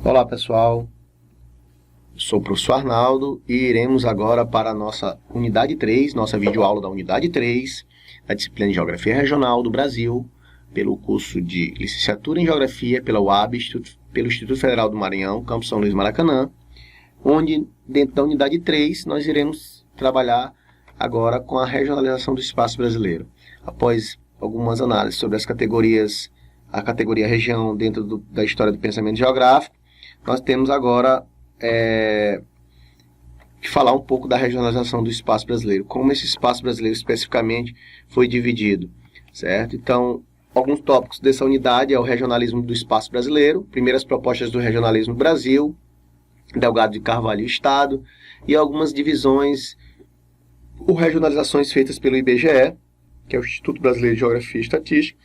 Olá pessoal, sou o professor Arnaldo e iremos agora para a nossa unidade 3, nossa videoaula da unidade 3, da disciplina de Geografia Regional do Brasil, pelo curso de Licenciatura em Geografia pela UAB, pelo Instituto Federal do Maranhão, Campus São Luís Maracanã, onde dentro da unidade 3 nós iremos trabalhar agora com a regionalização do espaço brasileiro. Após algumas análises sobre as categorias, a categoria região dentro da história do pensamento geográfico, nós temos agora que falar um pouco da regionalização do espaço brasileiro, como esse espaço brasileiro especificamente foi dividido, certo? Então, alguns tópicos dessa unidade é o regionalismo do espaço brasileiro, primeiras propostas do regionalismo no Brasil, Delgado de Carvalho e o Estado, e algumas divisões ou regionalizações feitas pelo IBGE, que é o Instituto Brasileiro de Geografia e Estatística,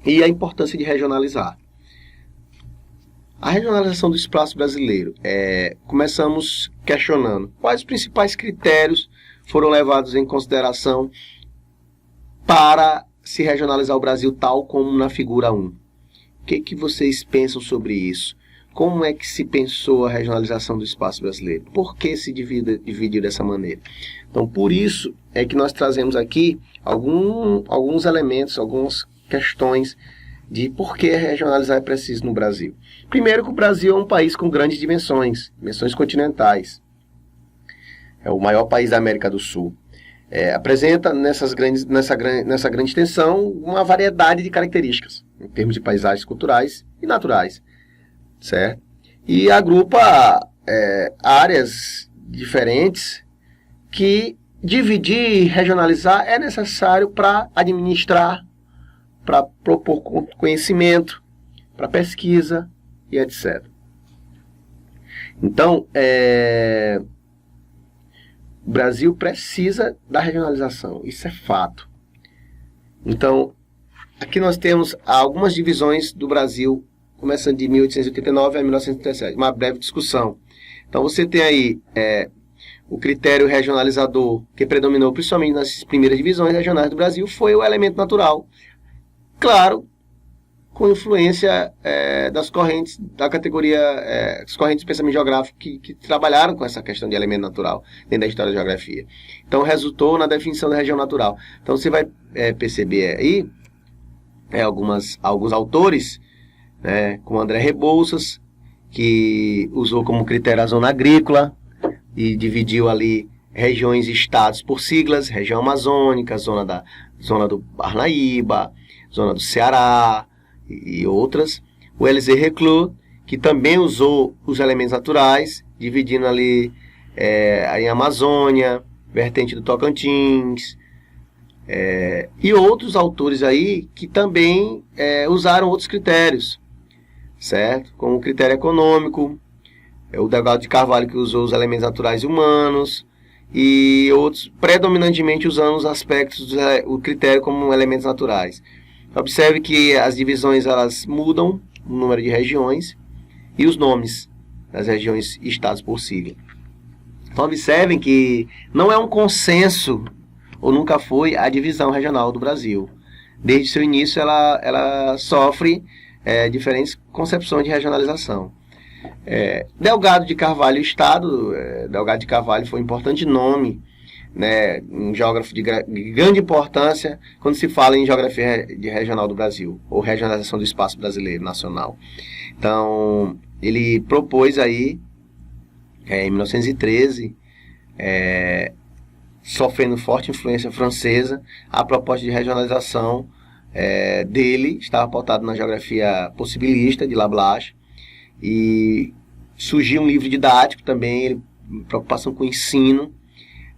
e a importância de regionalizar. A regionalização do espaço brasileiro. Começamos questionando quais os principais critérios foram levados em consideração para se regionalizar o Brasil tal como na figura 1. O que vocês pensam sobre isso? Como é que se pensou a regionalização do espaço brasileiro? Por que se dividiu dessa maneira? Então, por isso é que nós trazemos aqui alguns elementos, algumas questões de por que regionalizar é preciso no Brasil. Primeiro que o Brasil é um país com grandes dimensões continentais. É o maior país da América do Sul. Apresenta nessa grande extensão uma variedade de características, em termos de paisagens culturais e naturais, certo? E agrupa áreas diferentes que dividir e regionalizar é necessário para administrar, para propor conhecimento, para pesquisa e etc. Então, o Brasil precisa da regionalização, isso é fato. Então, aqui nós temos algumas divisões do Brasil, começando de 1889 a 1937, uma breve discussão. Então, você tem aí o critério regionalizador que predominou principalmente nas primeiras divisões regionais do Brasil, foi o elemento natural. Claro, com influência das correntes da categoria, as correntes de pensamento geográfico que trabalharam com essa questão de elemento natural dentro da história da geografia. Então, resultou na definição da região natural. Então, você vai perceber aí alguns autores, como André Rebouças, que usou como critério a zona agrícola e dividiu ali regiões e estados por siglas, região amazônica, zona do Parnaíba, zona do Ceará e outras. O Elisée Reclus, que também usou os elementos naturais, dividindo ali em Amazônia, vertente do Tocantins, e outros autores aí que também usaram outros critérios, certo? Como o critério econômico, o Delgado de Carvalho, que usou os elementos naturais e humanos, e outros predominantemente usando os aspectos do critério como elementos naturais. Observe que as divisões elas mudam o número de regiões e os nomes das regiões e estados por sigla. Então observem que não é um consenso, ou nunca foi, a divisão regional do Brasil. Desde seu início ela sofre diferentes concepções de regionalização. Delgado de Carvalho e Estado, Delgado de Carvalho foi um importante nome, um geógrafo de grande importância quando se fala em geografia regional do Brasil, ou regionalização do espaço brasileiro nacional. Então, ele propôs aí, em 1913, sofrendo forte influência francesa, a proposta de regionalização dele estava pautado na geografia possibilista de Lablache, e surgiu um livro didático também, preocupação com o ensino,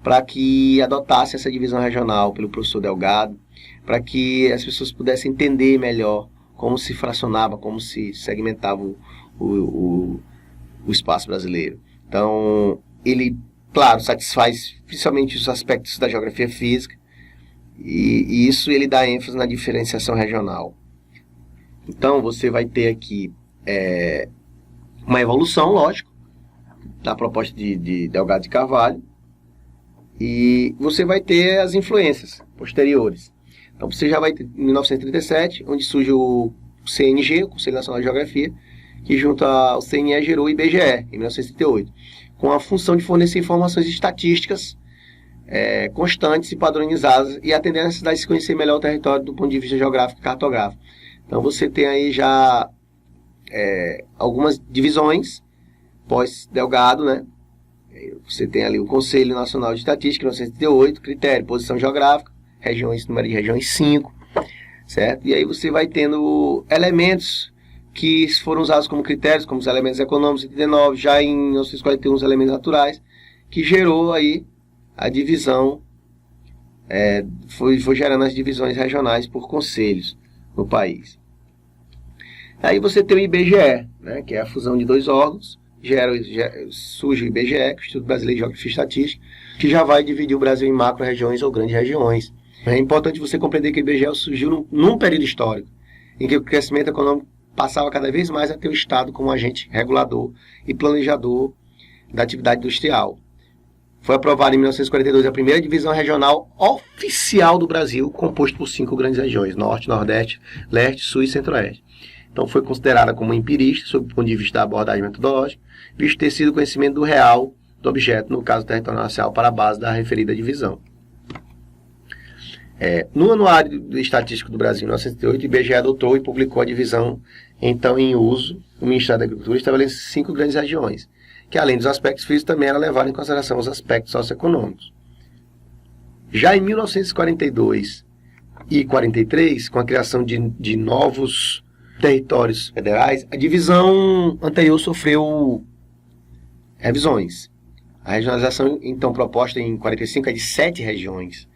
para que adotasse essa divisão regional pelo professor Delgado, para que as pessoas pudessem entender melhor como se fracionava, como se segmentava o espaço brasileiro. Então, ele, claro, satisfaz principalmente os aspectos da geografia física, e isso ele dá ênfase na diferenciação regional. Então, você vai ter aqui uma evolução, lógico, da proposta de Delgado de Carvalho, e você vai ter as influências posteriores. Então você já vai ter em 1937, onde surge o CNG, o Conselho Nacional de Geografia, que junto ao CNE gerou o IBGE, em 1938, com a função de fornecer informações estatísticas constantes e padronizadas e atender a necessidade de se conhecer melhor o território do ponto de vista geográfico e cartográfico. Então você tem aí já algumas divisões pós-Delgado, né? Você tem ali o Conselho Nacional de Estatística, 1978, critério, posição geográfica, regiões, número de regiões 5, certo? E aí você vai tendo elementos que foram usados como critérios, como os elementos econômicos, 89, já em 1941 os elementos naturais, que gerou aí a divisão, foi gerando as divisões regionais por conselhos no país. Aí você tem o IBGE, né, que é a fusão de dois órgãos, surge o IBGE, que é o Instituto Brasileiro de Geografia e Estatística, que já vai dividir o Brasil em macro-regiões ou grandes regiões. É importante você compreender que o IBGE surgiu num período histórico, em que o crescimento econômico passava cada vez mais a ter o Estado como agente regulador e planejador da atividade industrial. Foi aprovada em 1942 a primeira divisão regional oficial do Brasil, composto por 5 grandes regiões, Norte, Nordeste, Leste, Sul e Centro-Oeste. Então foi considerada como empirista, sob o ponto de vista da abordagem metodológica, visto ter sido conhecimento do real do objeto, no caso territorial nacional, para a base da referida divisão. No Anuário do Estatístico do Brasil, em 1908, o IBGE adotou e publicou a divisão, então em uso, o Ministério da Agricultura estabeleceu 5 grandes regiões, que além dos aspectos físicos também era levado em consideração os aspectos socioeconômicos. Já em 1942 e 43, com a criação de novos territórios federais, a divisão anterior sofreu revisões. A regionalização, então, proposta em 45 é de 7 regiões.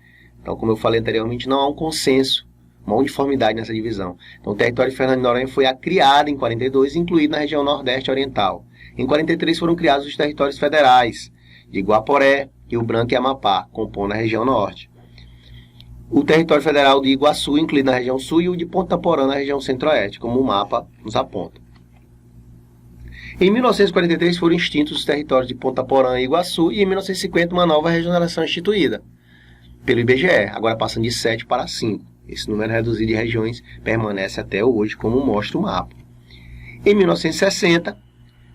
Então, como eu falei anteriormente, não há um consenso, uma uniformidade nessa divisão. Então, o território de Fernando de Noronha foi criado em 42, incluído na região Nordeste Oriental. Em 43 foram criados os territórios federais de Guaporé, Rio Branco e Amapá, compondo a região Norte. O território federal de Iguaçu, incluído na região Sul, e o de Ponta Porã, na região Centro-Oeste, como o mapa nos aponta. Em 1943 foram extintos os territórios de Ponta Porã e Iguaçu, e em 1950 uma nova regionalização instituída pelo IBGE, agora passando de 7 para 5. Esse número reduzido de regiões permanece até hoje, como mostra o mapa. Em 1960,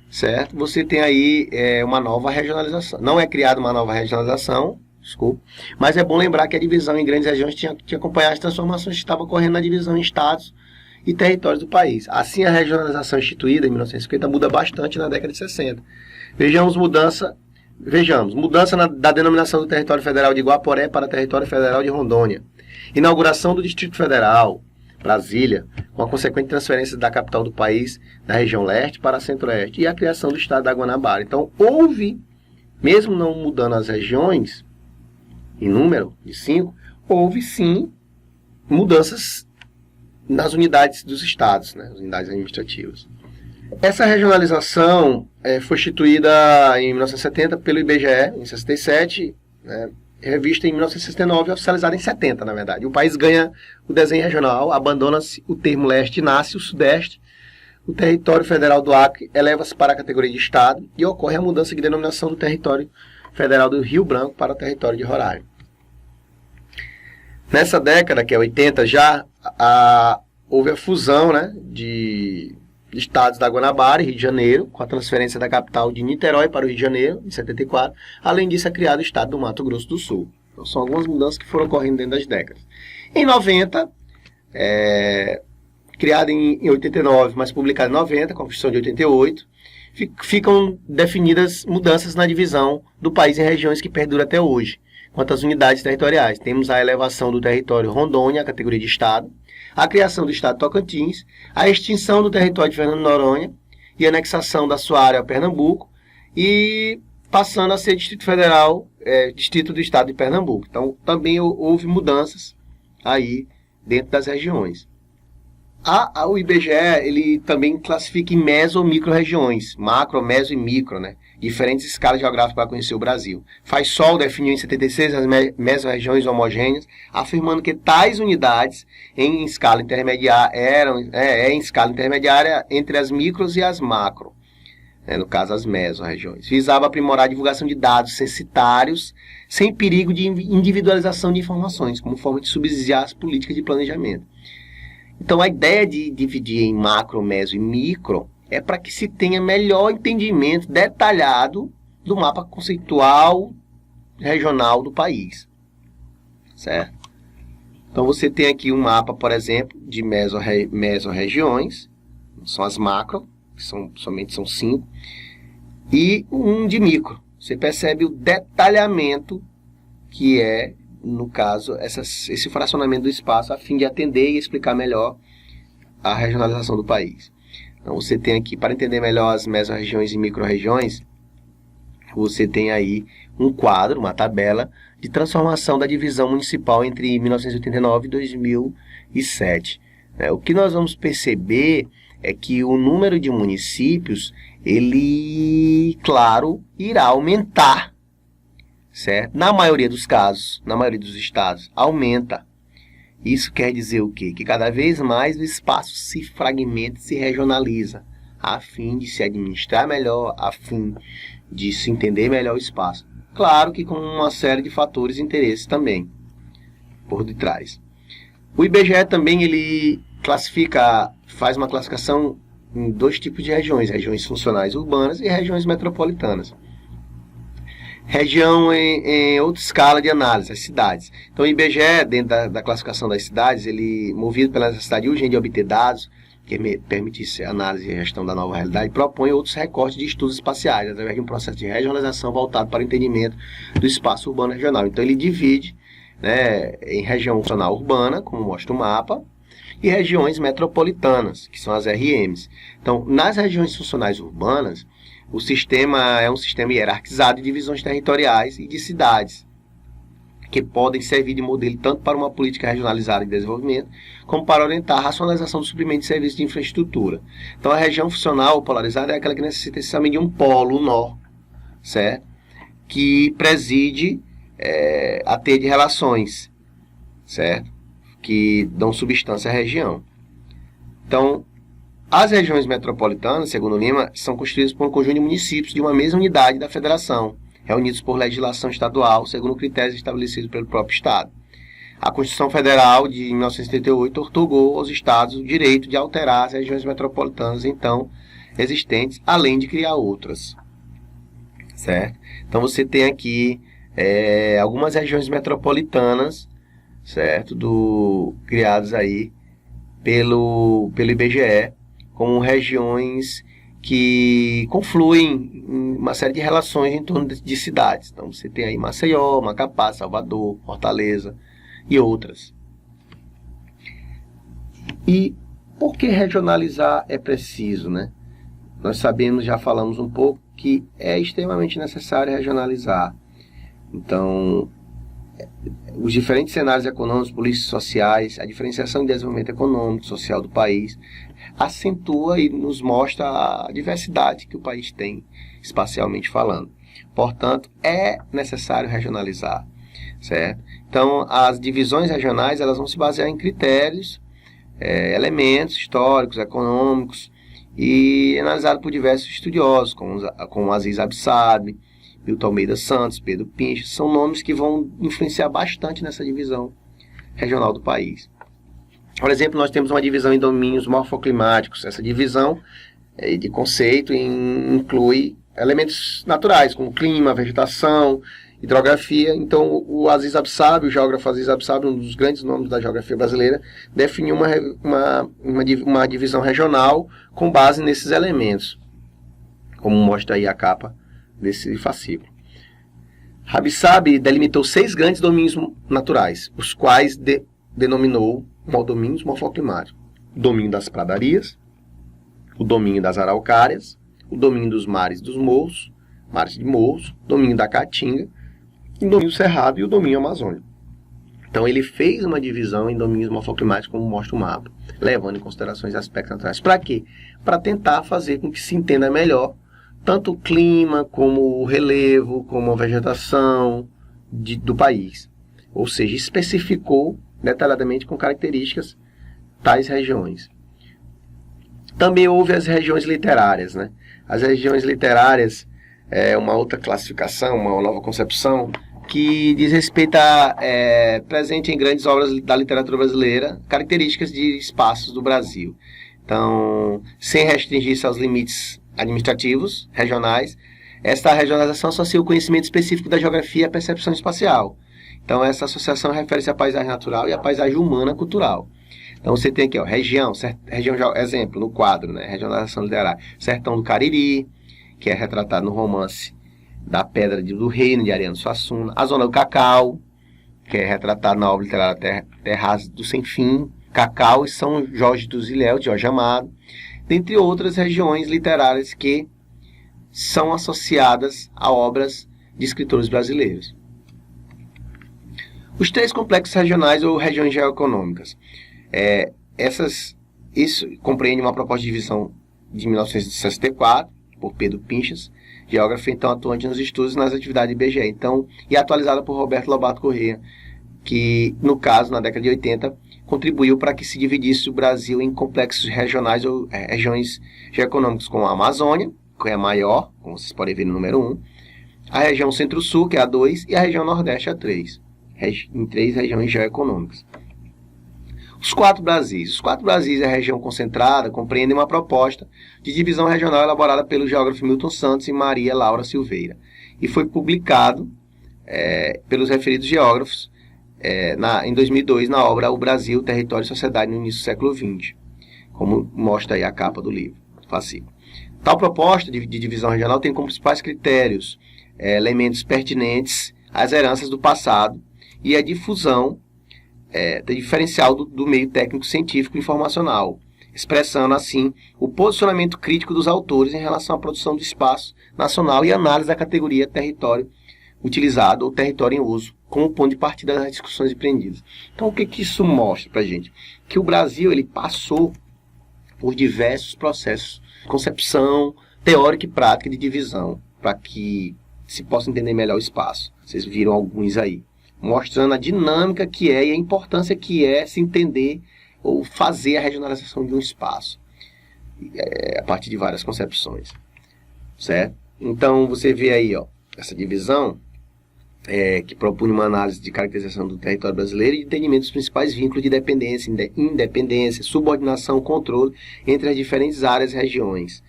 certo, você tem aí uma nova regionalização. Não é criada uma nova regionalização, desculpa, mas é bom lembrar que a divisão em grandes regiões tinha que acompanhar as transformações que estavam ocorrendo na divisão em estados e territórios do país. Assim, a regionalização instituída em 1950 muda bastante na década de 60. Vejamos mudança da denominação do território federal de Guaporé para território federal de Rondônia. Inauguração do Distrito Federal, Brasília, com a consequente transferência da capital do país da região leste para a centro-oeste e a criação do estado da Guanabara. Então, houve, mesmo não mudando as regiões, em número de 5, houve sim mudanças nas unidades dos estados, né, as unidades administrativas. Essa regionalização foi instituída em 1970 pelo IBGE, em 67, revista em 1969 e oficializada em 70, na verdade. O país ganha o desenho regional, abandona-se o termo leste e nasce o sudeste. O território federal do Acre eleva-se para a categoria de estado e ocorre a mudança de denominação do território federal do Rio Branco para o território de Roraima. Nessa década, que é 80 já, houve a fusão, né, de estados da Guanabara e Rio de Janeiro, com a transferência da capital de Niterói para o Rio de Janeiro, em 74. Além disso, é criado o estado do Mato Grosso do Sul. Então, são algumas mudanças que foram ocorrendo dentro das décadas. Em 90, criada em 89, mas publicada em 90, com a Constituição de 88, ficam definidas mudanças na divisão do país em regiões que perduram até hoje. Quanto às unidades territoriais, temos a elevação do território Rondônia, a categoria de estado, a criação do estado de Tocantins, a extinção do território de Fernando de Noronha e a anexação da sua área a Pernambuco e passando a ser Distrito Federal, Distrito do Estado de Pernambuco. Então, também houve mudanças aí dentro das regiões. O IBGE, ele também classifica em meso ou micro-regiões, macro, meso e micro, né? Diferentes escalas geográficas para conhecer o Brasil. FAI-SOL definiu em 76 as meso-regiões homogêneas, afirmando que tais unidades em escala intermediária em escala intermediária entre as micros e as macro, no caso as meso-regiões. Visava aprimorar a divulgação de dados censitários sem perigo de individualização de informações, como forma de subsidiar as políticas de planejamento. Então, a ideia de dividir em macro, meso e micro é para que se tenha melhor entendimento detalhado do mapa conceitual regional do país, certo? Então você tem aqui um mapa, por exemplo, de mesorregiões, são as macro, que somente são 5, e um de micro. Você percebe o detalhamento que é, no caso, esse fracionamento do espaço a fim de atender e explicar melhor a regionalização do país. Então você tem aqui, para entender melhor as mesorregiões e micro-regiões, você tem aí um quadro, uma tabela de transformação da divisão municipal entre 1989 e 2007. O que nós vamos perceber é que o número de municípios, ele, claro, irá aumentar, certo? Na maioria dos casos, na maioria dos estados, aumenta. Isso quer dizer o quê? Que cada vez mais o espaço se fragmenta, se regionaliza, a fim de se administrar melhor, a fim de se entender melhor o espaço. Claro que com uma série de fatores e interesses também por detrás. O IBGE também ele faz uma classificação em 2 tipos de regiões: regiões funcionais urbanas e regiões metropolitanas. Região em outra escala de análise, as cidades. Então o IBGE, dentro da classificação das cidades, ele, movido pela necessidade urgente de obter dados que permitisse análise e gestão da nova realidade, propõe outros recortes de estudos espaciais, através de um processo de regionalização voltado para o entendimento do espaço urbano regional. Então ele divide, né, em região funcional urbana, como mostra o mapa, e regiões metropolitanas, que são as RMs. Então, nas regiões funcionais urbanas, o sistema é um sistema hierarquizado de divisões territoriais e de cidades, que podem servir de modelo tanto para uma política regionalizada de desenvolvimento, como para orientar a racionalização do suprimento de serviços de infraestrutura. Então, a região funcional polarizada é aquela que necessita essencialmente de um polo nó, certo? Que preside a teia de relações, certo? Que dão substância à região. Então, as regiões metropolitanas, segundo Lima, são constituídas por um conjunto de municípios de uma mesma unidade da federação, reunidos por legislação estadual, segundo critérios estabelecidos pelo próprio Estado. A Constituição Federal de 1978 outorgou aos Estados o direito de alterar as regiões metropolitanas então existentes, além de criar outras. Certo? Então você tem aqui algumas regiões metropolitanas, certo? Criadas aí pelo IBGE, como regiões que confluem em uma série de relações em torno de cidades. Então você tem aí Maceió, Macapá, Salvador, Fortaleza e outras. E por que regionalizar é preciso, né? Nós sabemos, já falamos um pouco, que é extremamente necessário regionalizar. Então, os diferentes cenários econômicos, políticos, sociais, a diferenciação de desenvolvimento econômico, social do país, acentua e nos mostra a diversidade que o país tem, espacialmente falando. Portanto, é necessário regionalizar, certo? Então, as divisões regionais elas vão se basear em critérios, elementos históricos, econômicos, e analisado por diversos estudiosos, como Aziz Absabe, Milton Almeida Santos, Pedro Pinches, são nomes que vão influenciar bastante nessa divisão regional do país. Por exemplo, nós temos uma divisão em domínios morfoclimáticos. Essa divisão de conceito inclui elementos naturais, como clima, vegetação, hidrografia. Então, o Aziz Absabe, o geógrafo Aziz Absabe, um dos grandes nomes da geografia brasileira, definiu uma divisão regional com base nesses elementos, como mostra aí a capa desse fascículo. Absabe delimitou 6 grandes domínios naturais, os quais denominou domínios morfoclimáticos: o domínio das pradarias, o domínio das araucárias, o domínio dos mares dos morros, mares de morros, o domínio da caatinga, o domínio cerrado e o domínio amazônico. Então ele fez uma divisão em domínios morfoclimáticos, como mostra o mapa, levando em consideração os aspectos naturais. Para quê? Para tentar fazer com que se entenda melhor tanto o clima, como o relevo, como a vegetação do país. Ou seja, especificou detalhadamente com características tais regiões. Também houve as regiões literárias, né? As regiões literárias é uma outra classificação, uma nova concepção, que diz respeito a presente em grandes obras da literatura brasileira, características de espaços do Brasil. Então, sem restringir-se aos limites administrativos regionais, esta regionalização associa o conhecimento específico da geografia à percepção espacial. Então, essa associação refere-se à paisagem natural e à paisagem humana cultural. Então, você tem aqui, ó, região, exemplo, no quadro, né, regionalização literária, Sertão do Cariri, que é retratado no romance da Pedra do Reino, de Ariano Suassuna. A Zona do Cacau, que é retratado na obra literária Terras do Sem Fim. Cacau e São Jorge dos Ilhéus, de Jorge Amado. Dentre outras regiões literárias que são associadas a obras de escritores brasileiros. Os 3 complexos regionais ou regiões geoeconômicas. Isso compreende uma proposta de divisão de 1964, por Pedro Pinchas, geógrafo então atuante nos estudos e nas atividades de IBGE, então, e atualizada por Roberto Lobato Corrêa, que, no caso, na década de 80, contribuiu para que se dividisse o Brasil em complexos regionais ou regiões geoeconômicas, como a Amazônia, que é a maior, como vocês podem ver no número 1, a região Centro-Sul, que é a 2, e a região Nordeste, a 3, em 3 regiões geoeconômicas. Os 4 Brasis. Os 4 Brasis e a região concentrada compreendem uma proposta de divisão regional elaborada pelo geógrafo Milton Santos e Maria Laura Silveira, e foi publicado pelos referidos geógrafos em 2002 na obra O Brasil, Território e Sociedade no início do século XX, como mostra aí a capa do livro, fascículo. Tal proposta de divisão regional tem como principais critérios elementos pertinentes às heranças do passado e a difusão diferencial do meio técnico-científico informacional, expressando assim o posicionamento crítico dos autores em relação à produção do espaço nacional e análise da categoria território utilizado ou território em uso, como ponto de partida das discussões empreendidas. Então, o que isso mostra para a gente? Que o Brasil ele passou por diversos processos de concepção teórica e prática de divisão, para que se possa entender melhor o espaço. Vocês viram alguns aí, mostrando a dinâmica que é e a importância que é se entender ou fazer a regionalização de um espaço, a partir de várias concepções, certo? Então, você vê aí, ó, essa divisão que propunha uma análise de caracterização do território brasileiro e entendimento dos principais vínculos de dependência, independência, subordinação, controle entre as diferentes áreas e regiões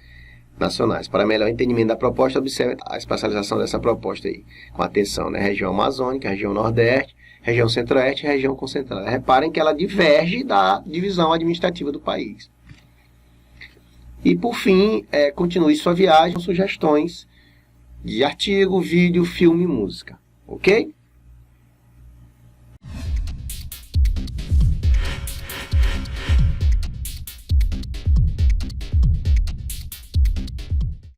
nacionais. Para melhor entendimento da proposta, observe a espacialização dessa proposta aí, com atenção, né? Região amazônica, região nordeste, região centro-oeste e região concentrada. Reparem que ela diverge da divisão administrativa do país. E, por fim, continue sua viagem com sugestões de artigo, vídeo, filme e música. Ok?